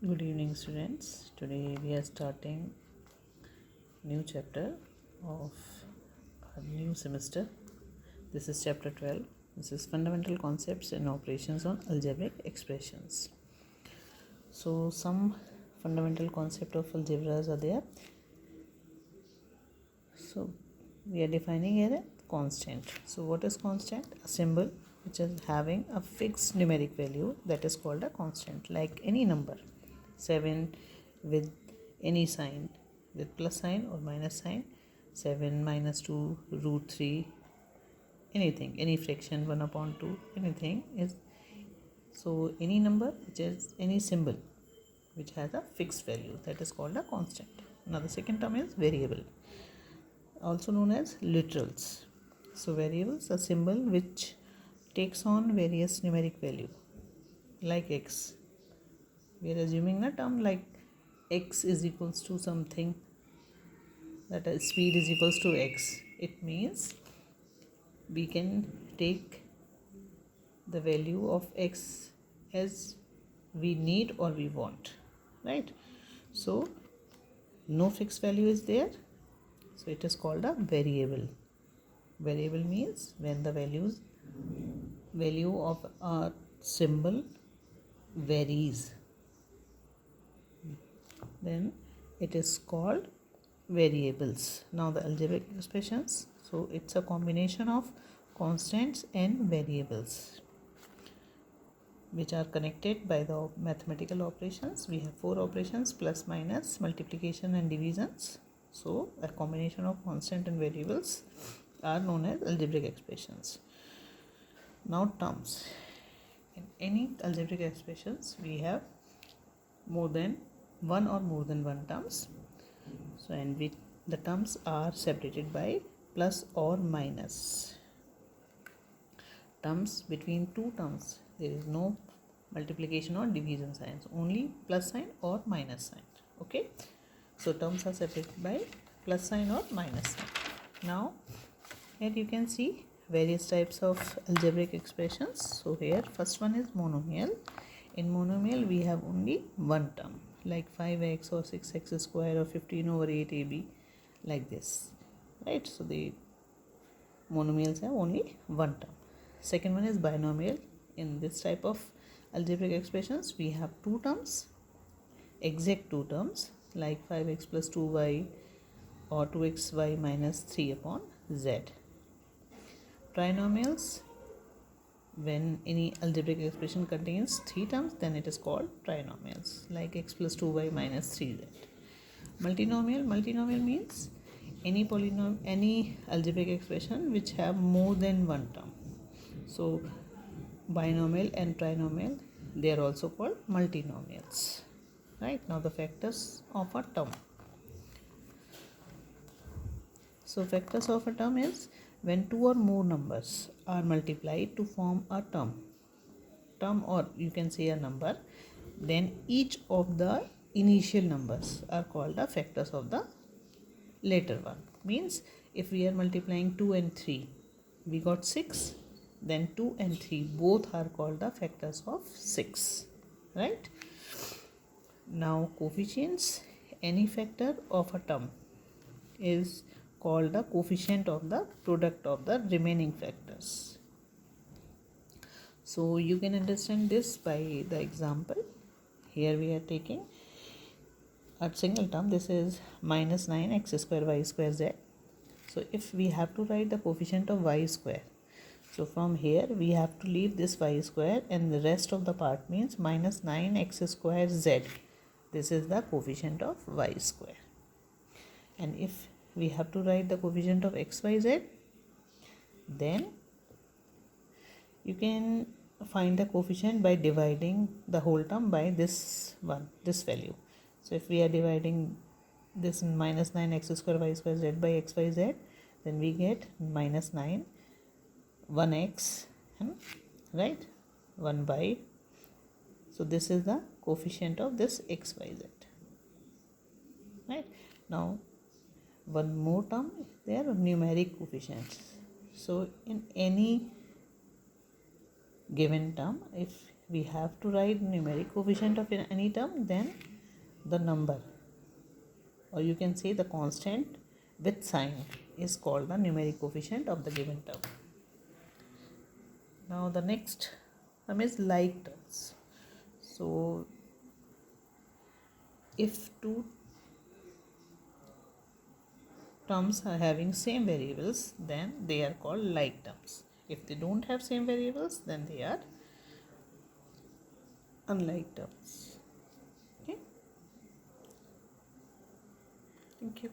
Good evening, students. Today we are starting new chapter of a new semester. This is chapter 12. This is fundamental concepts and operations on algebraic expressions. So some fundamental concept of algebras are there. So we are defining here a constant. So what is constant? A symbol which is having a fixed numeric value, that is called a constant, like any number. 7 with any sign, with plus sign or minus sign, 7 minus 2 root 3, anything, any fraction 1 upon 2, anything is. So any number which is any symbol which has a fixed value, that is called a constant. Now the second term is variable, also known as literals. So variables, a symbol which takes on various numeric value, like x. We are assuming a term like x is equals to something, that is speed is equals to x. It means we can take the value of x as we need or we want, right? So no fixed value is there, so it is called a variable. Variable means when the value of a symbol varies, then it is called variables. Now the algebraic expressions, so it's a combination of constants and variables which are connected by the mathematical operations. We have 4 operations: plus, minus, multiplication and divisions. So a combination of constant and variables are known as algebraic expressions. Now terms. In any algebraic expressions we have more than one or more than one terms. So and the terms are separated by plus or minus. Terms between two terms, there is no multiplication or division signs, only plus sign or minus sign. Okay, so terms are separated by plus sign or minus sign. Now here you can see various types of algebraic expressions. So here first one is monomial. In monomial we have only one term, like 5x or 6x square or 15 over 8 ab, like this, right? So the monomials have only one term. Second one is binomial. In this type of algebraic expressions we have two terms, exact two terms, like 5x plus 2y or 2xy minus 3 upon z. Trinomials, when any algebraic expression contains three terms, then it is called trinomials, like x plus 2y minus 3z. Multinomial means any algebraic expression which have more than one term. So binomial and trinomial, they are also called multinomials, right? Now the factors of a term. So factors of a term is when two or more numbers are multiplied to form a term, or you can say a number, then each of the initial numbers are called the factors of the later one. Means if we are multiplying 2 and 3, we got 6, then 2 and 3 both are called the factors of 6, right? Now coefficients, any factor of a term is called the coefficient of the product of the remaining factors. So you can understand this by the example. Here we are taking a single term. This is minus 9x square y square z. So if we have to write the coefficient of y square, so from here we have to leave this y square and the rest of the part means minus 9x square z. This is the coefficient of y square. And if we have to write the coefficient of xyz, then you can find the coefficient by dividing the whole term by this value. So if we are dividing this minus 9x square y square z by xyz, then we get minus 9 1x, right, 1 by, so this is the coefficient of this xyz, right? Now one more term, they are numeric coefficients. So in any given term, if we have to write numeric coefficient of any term, then the number, or you can say the constant with sign, is called the numeric coefficient of the given term. Now the next term is like terms. So if two terms are having same variables, then they are called like terms. If they don't have same variables, then they are unlike terms. Okay, thank you.